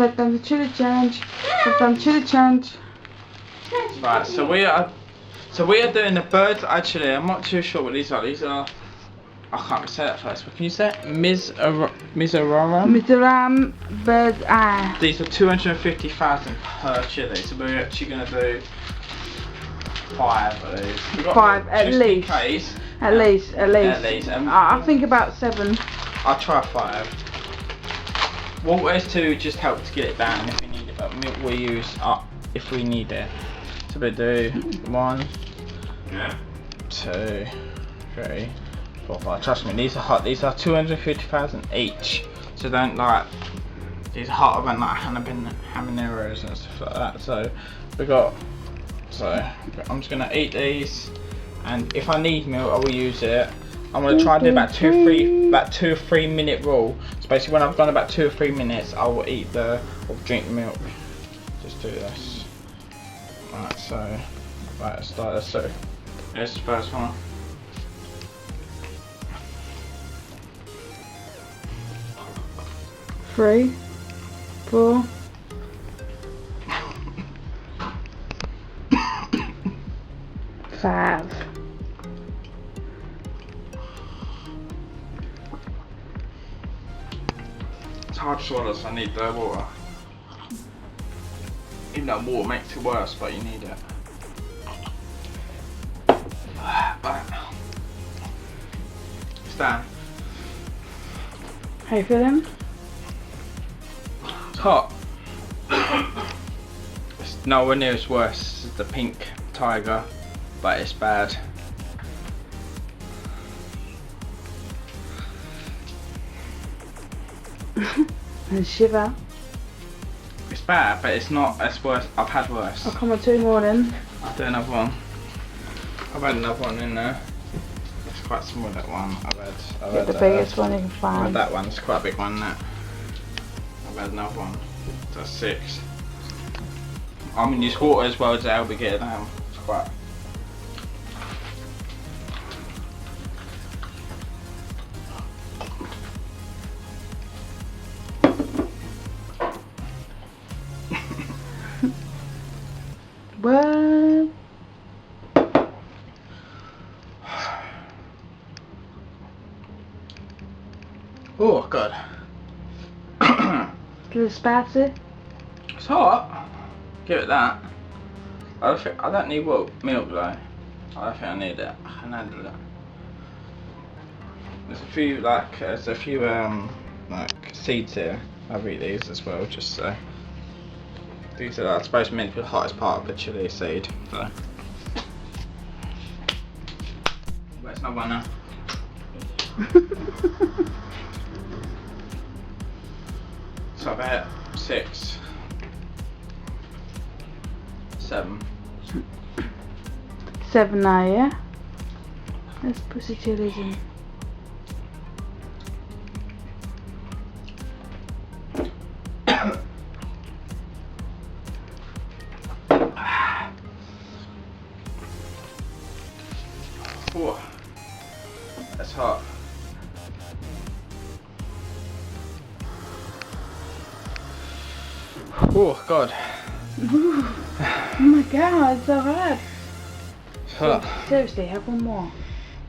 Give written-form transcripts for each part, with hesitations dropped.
I've done the chili challenge. I've done chili challenge. Right, so we are doing the birds. Actually, I'm not too sure what these are. These are, I can't say that first, but can you say it? Mizoram? Mizoram bird's eye. These are 250,000 per chili, so we're actually going to do 5 of these. 5 at least. At least. I think about 7. I'll try 5. Water is to just help to get it down if we need it, but milk we'll use up if we need it. So we do 1, 2, 3, 4, 5. Trust me, these are hot. These are 250,000 each. So don't like, these are hotter than like habaneros and stuff like that. So I'm just gonna eat these, and if I need milk, I will use it. I'm gonna try and do about 2 or 3 minute rule. So basically, when I've done about 2 or 3 minutes, I will eat or drink the milk. Just do this. Right, so let's start this. So here's the first one. Three, 4. Five. It's hard to swallow, so I need the water. Even though water makes it worse, but you need it. Stand. How you feeling? It's hot. It's nowhere near as worse as the pink tiger, but it's bad. And shiver. It's bad, but it's not as worse. I've had worse. I'll come on 2 more then. I'll do another one. I've had another one in there. It's quite small, that one. I've Get the biggest one you can I've had find. that one. It's quite a big one. That. I've had another one. That's 6. I'm gonna use water as well to help me get it down. It's quite. What? Oh god. A little spicy. It's hot. Give it that. I don't need milk though. I don't think I need it. I can handle it. There's a few like seeds here. I'll eat these as well, just so. These are, I suppose, meant to be the hottest part of the chili seed. So. Where's my one now? So about 6, 7. 7 now, yeah? Let's put the chilies in. Oh, that's hot. Oh god. Oh my god, it's so hot. It's hot. Seriously, have one more.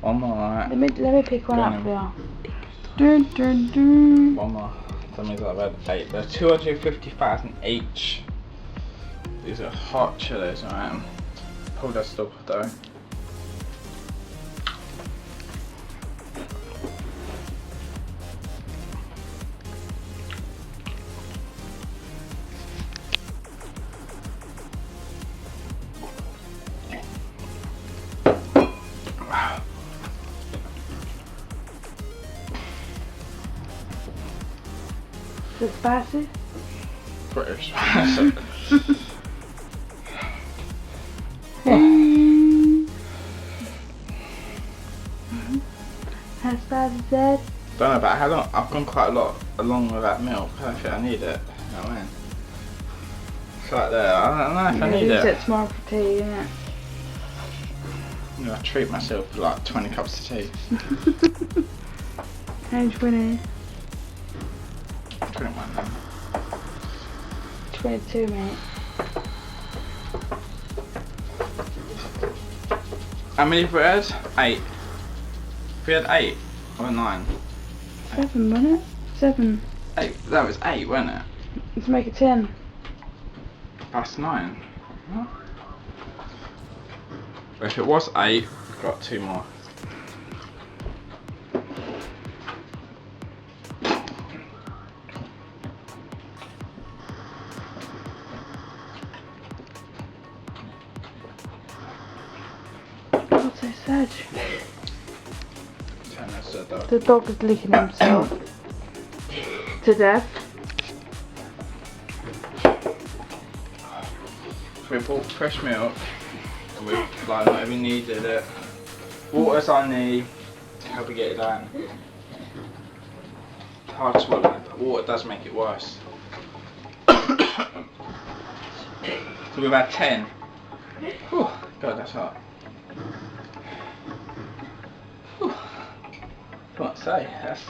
One more, alright. Let me pick one up for you. One more. That means I've had 8. They're 250,000 each. These are hot chilies, alright. Pull that stuff though. Is it spicy? Pretty spicy. How spicy is that? Don't know about how long. I've gone quite a lot along with that milk. I don't think I need it. You know what I mean? It's like there. I don't know if I need use it. it tomorrow for tea, innit? You know, I treat myself to like 20 cups of tea. And 20. Drink one then. 22, mate. How many breads? 8. We had 8 or 9. 7, wasn't it? 7. 8. That was 8, wasn't it? Let's make it 10. That's 9. What? If it was 8, we've got 2 more. What's so sad? Dog. The dog is licking himself to death. We bought fresh milk and we like not even needed it. Water's on the how we get it down. It's hard to swallow, but water does make it worse. So we've had 10. Whew, God, that's hot. Whew. What to say? That's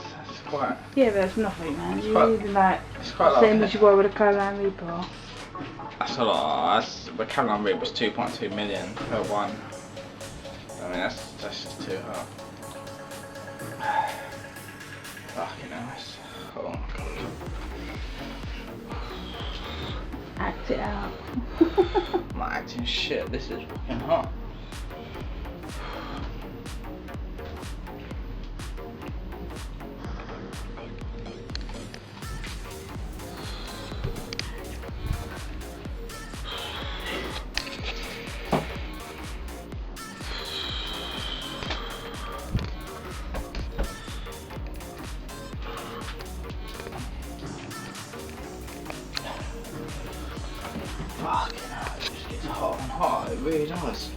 quite. Yeah, but it's nothing, man. It's You quite- even like It's quite same like. as you were with a Carolina Reaper. That's a lot. The Caroline rate was 2.2 million per one. I mean, that's just too hot. Fucking hell. Oh my god. Act it out. I'm not acting shit. This is fucking hot. Fucking hell, it just gets hot and hot, it really does.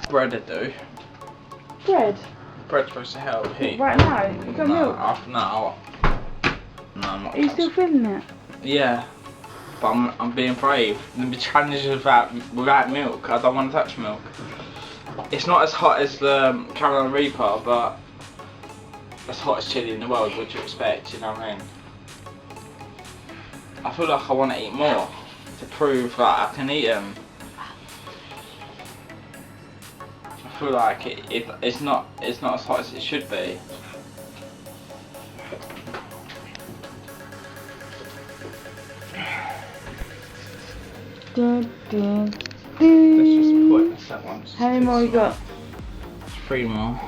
Bread would do. Bread? Bread's supposed to help heat. Right now? You got milk? No, I'm not. Are you still feeling it? Yeah, but I'm being brave. The challenge is without milk. I don't want to touch milk. It's not as hot as the Carolina Reaper, but as hot as chili in the world. What do you expect? You know what I mean? I feel like I want to eat more to prove that I can eat them. I feel like it's not as hot as it should be. Dun, dun, Let's just dun. put that one. How many more you got? 3 more.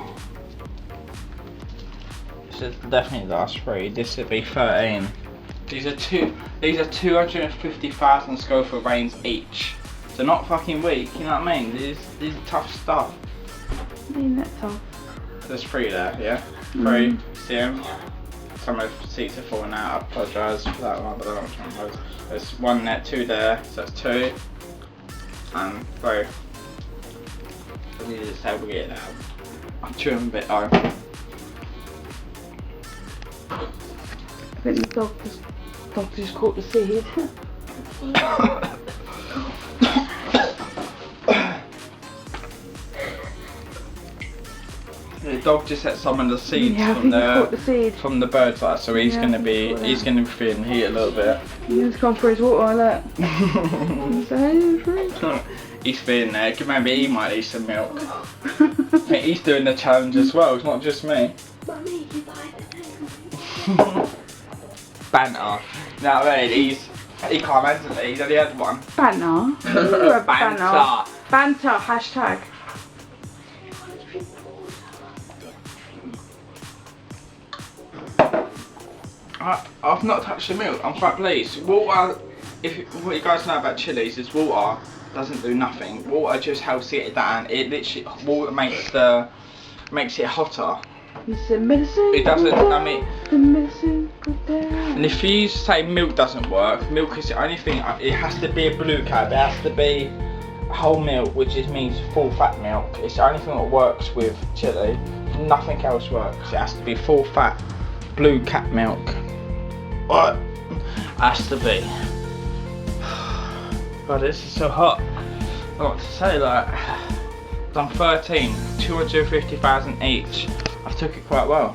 This is definitely the last 3. This would be 13. These are 250,000 Scoville grains each. So not fucking weak, you know what I mean? These are tough stuff. I mean, that's all. There's 3 there, yeah? 3, see them? Some of the seats are falling out, I apologise for that one, but I don't want to try and there's 1 there, 2 there, so that's 2. And 3. I need to segregate that. I'm chewing a bit though. I think the dog just caught the seed. The dog just had some of the seeds Yeah, I think he caught the seed. from the bird's eye, so he's Yeah, gonna I be saw he's that. gonna be feeling heat a little bit. He's gone for his water, look. He's feeling there. Maybe he might eat some milk. I think he's doing the challenge as well. It's not just me. Mummy, you buy the Banter. No, I mean, he can't answer it. He's only had one. banter. You're a banter. Banter. Banter. Hashtag. I've not touched the milk. I'm quite pleased. Water. What you guys know about chilies is water doesn't do nothing. Water just helps it down. It literally water makes it hotter. It's the medicine. It doesn't. put I mean. The medicine. Put down. And if you say milk doesn't work, milk is the only thing. It has to be a blue cap. It has to be whole milk, which means full fat milk. It's the only thing that works with chili. Nothing else works. It has to be full fat blue cap milk. What? Has to be. God, this is so hot. I got to say, like, done 13, 250,000 each. I've took it quite well,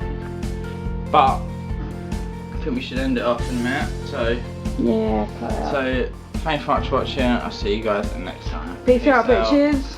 but I think we should end it off in a minute. So yeah, cut it out. So thanks so much for watching. I'll see you guys next time. Peace out, bitches.